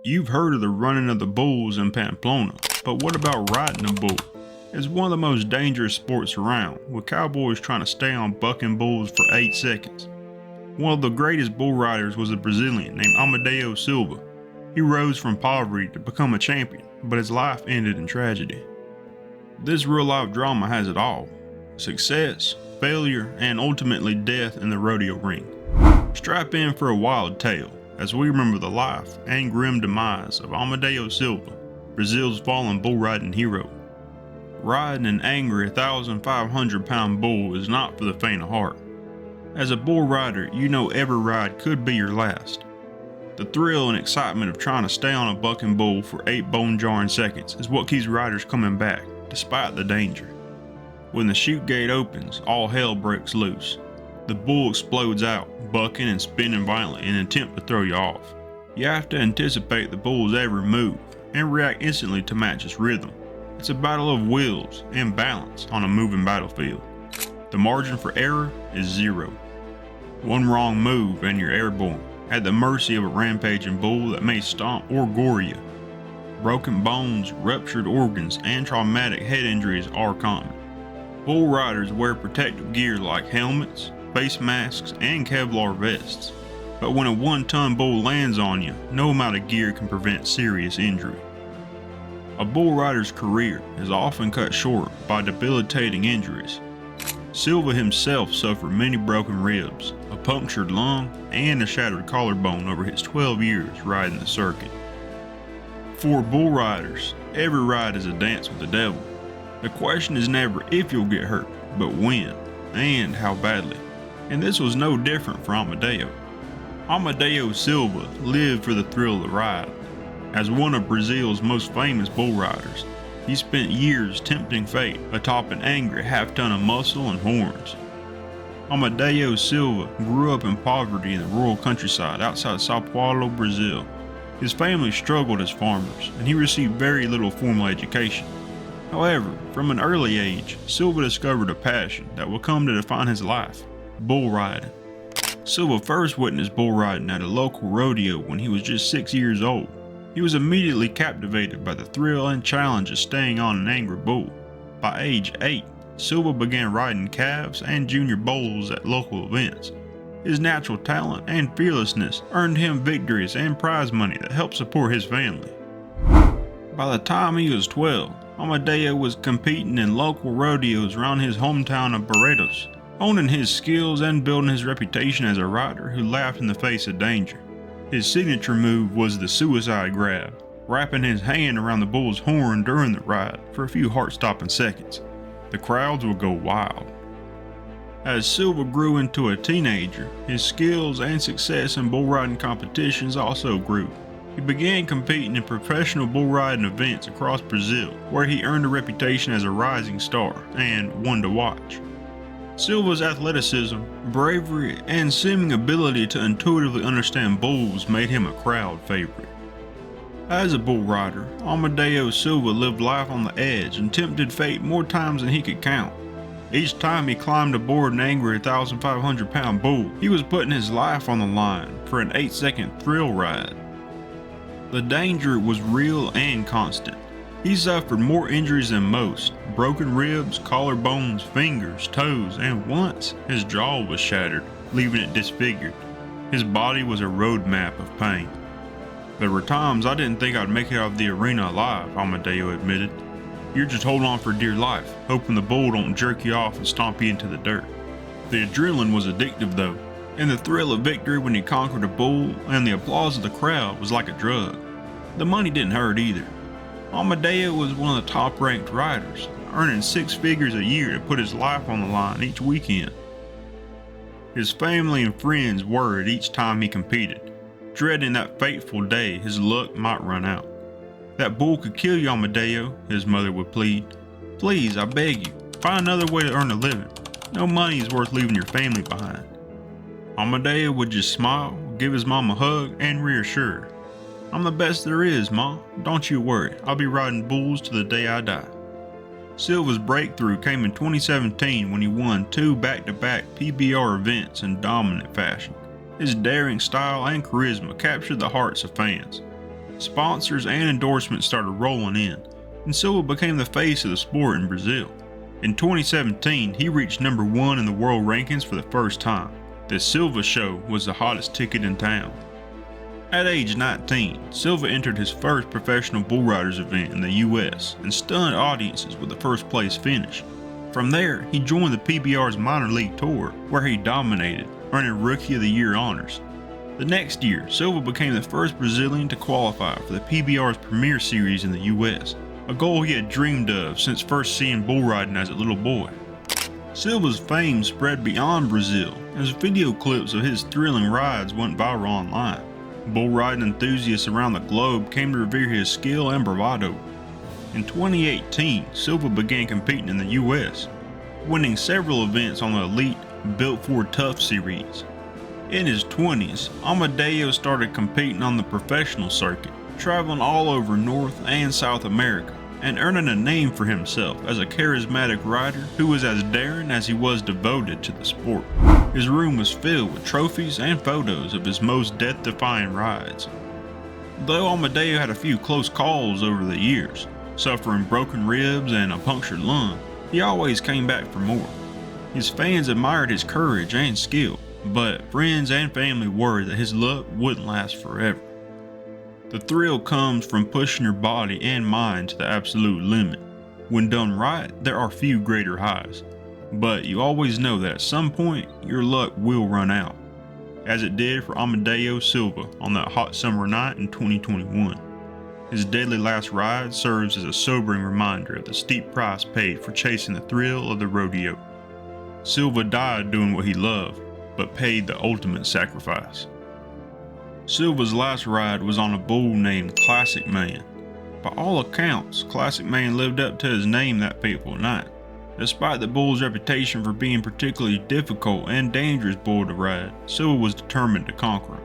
You've heard of the running of the bulls in Pamplona, but what about riding a bull? It's one of the most dangerous sports around, with cowboys trying to stay on bucking bulls for 8 seconds. One of the greatest bull riders was a Brazilian named Amadeu Silva. He rose from poverty to become a champion, but his life ended in tragedy. This real-life drama has it all: success, failure, and ultimately death in the rodeo ring. Strap in for a wild tale as we remember the life and grim demise of Amadeu Silva, Brazil's fallen bull riding hero. Riding an angry 1,500-pound bull is not for the faint of heart. As a bull rider, you know every ride could be your last. The thrill and excitement of trying to stay on a bucking bull for 8 bone-jarring seconds is what keeps riders coming back, despite the danger. When the chute gate opens, all hell breaks loose. The bull explodes out, bucking and spinning violently in an attempt to throw you off. You have to anticipate the bull's every move and react instantly to match its rhythm. It's a battle of wills and balance on a moving battlefield. The margin for error is 0. One wrong move and you're airborne, at the mercy of a rampaging bull that may stomp or gore you. Broken bones, ruptured organs, and traumatic head injuries are common. Bull riders wear protective gear like helmets, face masks, and Kevlar vests. But when a 1-ton bull lands on you, no amount of gear can prevent serious injury. A bull rider's career is often cut short by debilitating injuries. Silva himself suffered many broken ribs, a punctured lung, and a shattered collarbone over his 12 years riding the circuit. For bull riders, every ride is a dance with the devil. The question is never if you'll get hurt, but when, and how badly. And this was no different for Amadeu. Amadeu Silva lived for the thrill of the ride. As one of Brazil's most famous bull riders, he spent years tempting fate atop an angry half-ton of muscle and horns. Amadeu Silva grew up in poverty in the rural countryside outside Sao Paulo, Brazil. His family struggled as farmers, and he received very little formal education. However, from an early age, Silva discovered a passion that would come to define his life: bull riding. Silva first witnessed bull riding at a local rodeo when he was just 6 years old. He was immediately captivated by the thrill and challenge of staying on an angry bull. By age 8, Silva began riding calves and junior bulls at local events. His natural talent and fearlessness earned him victories and prize money that helped support his family. By the time he was 12, Amadeu was competing in local rodeos around his hometown of Barretos, honing his skills and building his reputation as a rider who laughed in the face of danger. His signature move was the suicide grab, wrapping his hand around the bull's horn during the ride for a few heart-stopping seconds. The crowds would go wild. As Silva grew into a teenager, his skills and success in bull riding competitions also grew. He began competing in professional bull riding events across Brazil, where he earned a reputation as a rising star and one to watch. Silva's athleticism, bravery, and seeming ability to intuitively understand bulls made him a crowd favorite. As a bull rider, Amadeu Silva lived life on the edge and tempted fate more times than he could count. Each time he climbed aboard an angry 1,500-pound bull, he was putting his life on the line for an 8-second thrill ride. The danger was real and constant. He suffered more injuries than most: broken ribs, collarbones, fingers, toes, and once his jaw was shattered, leaving it disfigured. His body was a road map of pain. There were times I didn't think I'd make it out of the arena alive, Amadeu admitted. You're just holding on for dear life, hoping the bull don't jerk you off and stomp you into the dirt. The adrenaline was addictive though, and the thrill of victory when he conquered a bull and the applause of the crowd was like a drug. The money didn't hurt either. Amadeu was one of the top-ranked riders, earning 6 figures a year to put his life on the line each weekend. His family and friends worried each time he competed, dreading that fateful day his luck might run out. That bull could kill you, Amadeu, his mother would plead. Please, I beg you, find another way to earn a living. No money is worth leaving your family behind. Amadeu would just smile, give his mom a hug, and reassure her. I'm the best there is, Ma. Don't you worry. I'll be riding bulls to the day I die. Silva's breakthrough came in 2017 when he won 2 back-to-back PBR events in dominant fashion. His daring style and charisma captured the hearts of fans. Sponsors and endorsements started rolling in, and Silva became the face of the sport in Brazil. In 2017, he reached number 1 in the world rankings for the first time. The Silva Show was the hottest ticket in town. At age 19, Silva entered his first professional bull riders event in the US and stunned audiences with a first place finish. From there, he joined the PBR's minor league tour, where he dominated, earning Rookie of the Year honors. The next year, Silva became the first Brazilian to qualify for the PBR's Premier Series in the US, a goal he had dreamed of since first seeing bull riding as a little boy. Silva's fame spread beyond Brazil as video clips of his thrilling rides went viral online. Bull riding enthusiasts around the globe came to revere his skill and bravado. In 2018, Silva began competing in the US, winning several events on the elite Built for Tough series. In his 20s, Amadeu started competing on the professional circuit, traveling all over North and South America, and earning a name for himself as a charismatic rider who was as daring as he was devoted to the sport. His room was filled with trophies and photos of his most death-defying rides. Though Amadeu had a few close calls over the years, suffering broken ribs and a punctured lung, he always came back for more. His fans admired his courage and skill, but friends and family worried that his luck wouldn't last forever. The thrill comes from pushing your body and mind to the absolute limit. When done right, there are few greater highs, but you always know that at some point, your luck will run out, as it did for Amadeu Silva on that hot summer night in 2021. His deadly last ride serves as a sobering reminder of the steep price paid for chasing the thrill of the rodeo. Silva died doing what he loved, but paid the ultimate sacrifice. Silva's last ride was on a bull named Classic Man. By all accounts, Classic Man lived up to his name that fateful night, despite the bull's reputation for being a particularly difficult and dangerous bull to ride. Silva was determined to conquer him.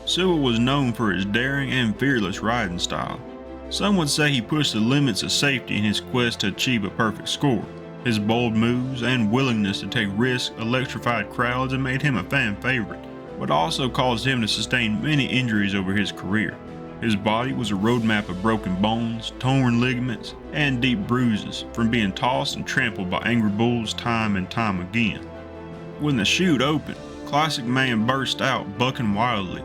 Silva was known for his daring and fearless riding style. Some would say he pushed the limits of safety in his quest to achieve a perfect score. His bold moves and willingness to take risks electrified crowds and made him a fan favorite, but also caused him to sustain many injuries over his career. His body was a roadmap of broken bones, torn ligaments, and deep bruises from being tossed and trampled by angry bulls time and time again. When the chute opened, Classic Man burst out, bucking wildly.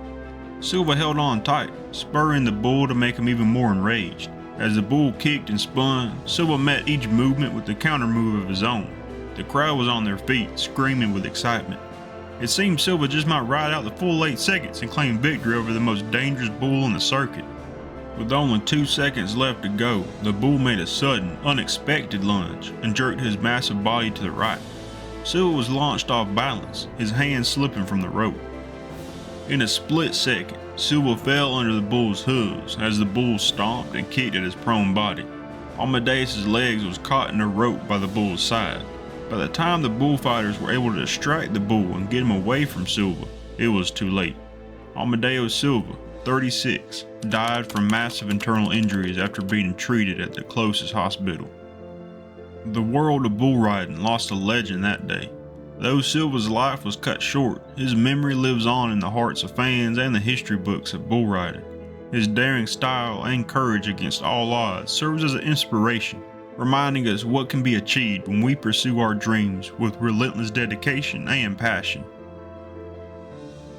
Silva held on tight, spurring the bull to make him even more enraged. As the bull kicked and spun, Silva met each movement with a counter move of his own. The crowd was on their feet, screaming with excitement. It seemed Silva just might ride out the full 8 seconds and claim victory over the most dangerous bull in the circuit. With only 2 seconds left to go, the bull made a sudden, unexpected lunge and jerked his massive body to the right. Silva was launched off balance, his hands slipping from the rope. In a split second, Silva fell under the bull's hooves as the bull stomped and kicked at his prone body. Amadeus' legs was caught in a rope by the bull's side. By the time the bullfighters were able to distract the bull and get him away from Silva, it was too late. Amadeu Silva, 36, died from massive internal injuries after being treated at the closest hospital. The world of bull riding lost a legend that day. Though Silva's life was cut short, his memory lives on in the hearts of fans and the history books of bull riding. His daring style and courage against all odds serves as an inspiration, reminding us what can be achieved when we pursue our dreams with relentless dedication and passion.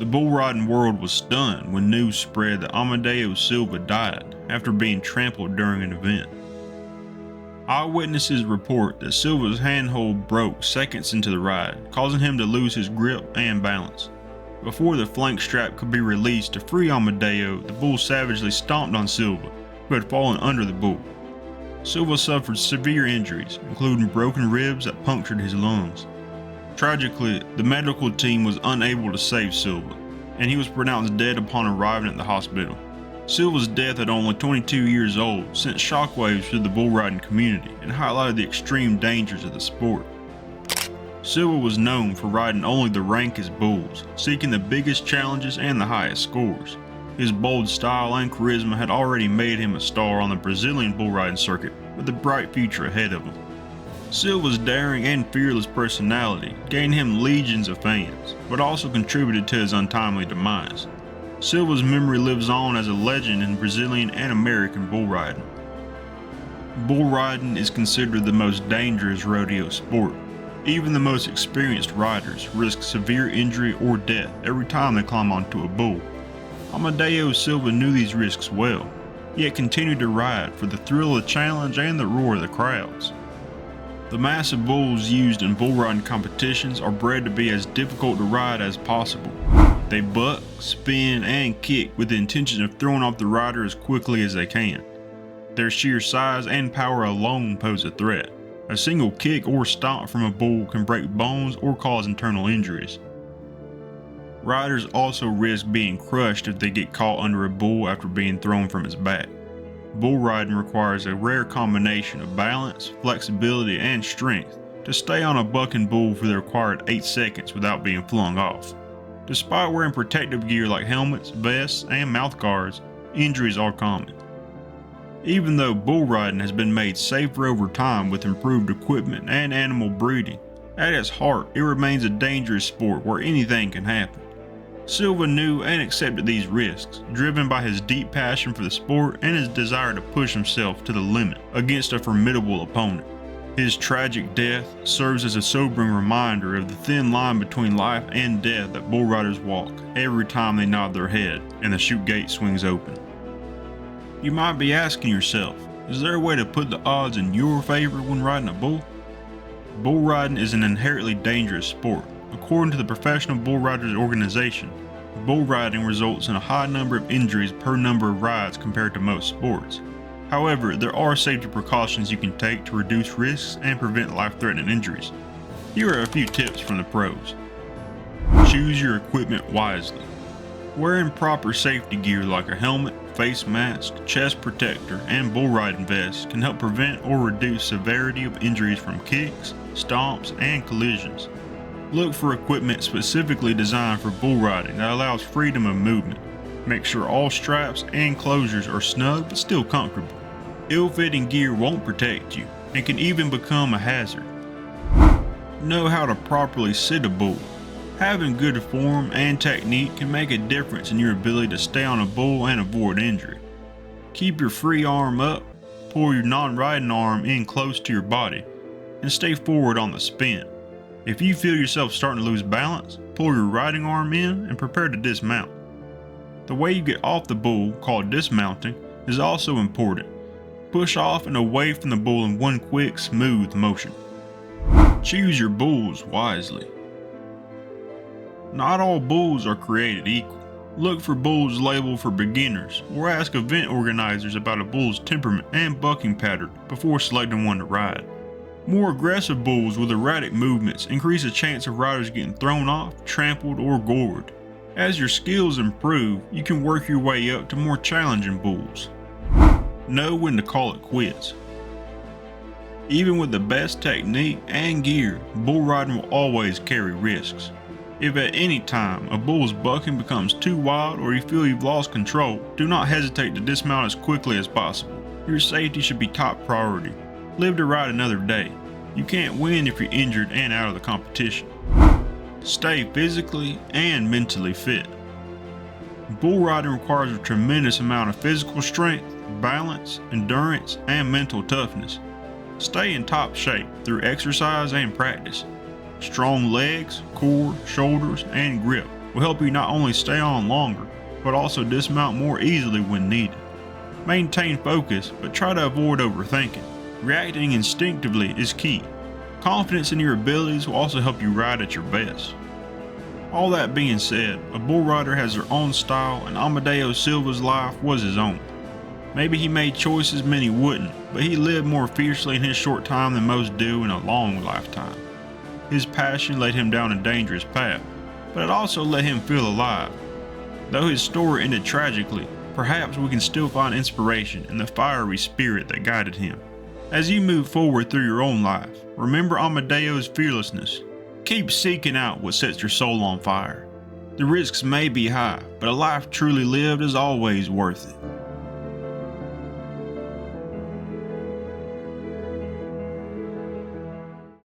The bull riding world was stunned when news spread that Amadeu Silva died after being trampled during an event. Eyewitnesses report that Silva's handhold broke seconds into the ride, causing him to lose his grip and balance. Before the flank strap could be released to free Amadeu, the bull savagely stomped on Silva, who had fallen under the bull. Silva suffered severe injuries, including broken ribs that punctured his lungs. Tragically, the medical team was unable to save Silva, and he was pronounced dead upon arriving at the hospital. Silva's death at only 22 years old sent shockwaves through the bull riding community and highlighted the extreme dangers of the sport. Silva was known for riding only the rankest bulls, seeking the biggest challenges and the highest scores. His bold style and charisma had already made him a star on the Brazilian bull riding circuit, with a bright future ahead of him. Silva's daring and fearless personality gained him legions of fans, but also contributed to his untimely demise. Silva's memory lives on as a legend in Brazilian and American bull riding. Bull riding is considered the most dangerous rodeo sport. Even the most experienced riders risk severe injury or death every time they climb onto a bull. Amadeu Silva knew these risks well, yet continued to ride for the thrill of the challenge and the roar of the crowds. The massive bulls used in bull riding competitions are bred to be as difficult to ride as possible. They buck, spin, and kick with the intention of throwing off the rider as quickly as they can. Their sheer size and power alone pose a threat. A single kick or stomp from a bull can break bones or cause internal injuries. Riders also risk being crushed if they get caught under a bull after being thrown from its back. Bull riding requires a rare combination of balance, flexibility, and strength to stay on a bucking bull for the required 8 seconds without being flung off. Despite wearing protective gear like helmets, vests, and mouth guards, injuries are common. Even though bull riding has been made safer over time with improved equipment and animal breeding, at its heart it remains a dangerous sport where anything can happen. Silva knew and accepted these risks, driven by his deep passion for the sport and his desire to push himself to the limit against a formidable opponent. His tragic death serves as a sobering reminder of the thin line between life and death that bull riders walk every time they nod their head and the chute gate swings open. You might be asking yourself, is there a way to put the odds in your favor when riding a bull? Bull riding is an inherently dangerous sport. According to the Professional Bull Riders Organization, bull riding results in a high number of injuries per number of rides compared to most sports. However, there are safety precautions you can take to reduce risks and prevent life-threatening injuries. Here are a few tips from the pros. Choose your equipment wisely. Wearing proper safety gear like a helmet, face mask, chest protector, and bull riding vest can help prevent or reduce severity of injuries from kicks, stomps, and collisions. Look for equipment specifically designed for bull riding that allows freedom of movement. Make sure all straps and closures are snug but still comfortable. Ill-fitting gear won't protect you and can even become a hazard. Know how to properly sit a bull. Having good form and technique can make a difference in your ability to stay on a bull and avoid injury. Keep your free arm up, pull your non-riding arm in close to your body, and stay forward on the spin. If you feel yourself starting to lose balance, pull your riding arm in and prepare to dismount. The way you get off the bull, called dismounting, is also important. Push off and away from the bull in one quick, smooth motion. Choose your bulls wisely. Not all bulls are created equal. Look for bulls labeled for beginners or ask event organizers about a bull's temperament and bucking pattern before selecting one to ride. More aggressive bulls with erratic movements increase the chance of riders getting thrown off, trampled, or gored. As your skills improve, you can work your way up to more challenging bulls. Know when to call it quits. Even with the best technique and gear, bull riding will always carry risks. If at any time a bull's bucking becomes too wild or you feel you've lost control, do not hesitate to dismount as quickly as possible. Your safety should be top priority. Live to ride another day. You can't win if you're injured and out of the competition. Stay physically and mentally fit. Bull riding requires a tremendous amount of physical strength, balance, endurance, and mental toughness. Stay in top shape through exercise and practice. Strong legs, core, shoulders, and grip will help you not only stay on longer, but also dismount more easily when needed. Maintain focus, but try to avoid overthinking. Reacting instinctively is key. Confidence in your abilities will also help you ride at your best. All that being said, a bull rider has their own style, and Amadeu Silva's life was his own. Maybe he made choices many wouldn't, but he lived more fiercely in his short time than most do in a long lifetime. His passion led him down a dangerous path, but it also let him feel alive. Though his story ended tragically, perhaps we can still find inspiration in the fiery spirit that guided him. As you move forward through your own life, remember Amadeu's fearlessness. Keep seeking out what sets your soul on fire. The risks may be high, but a life truly lived is always worth it.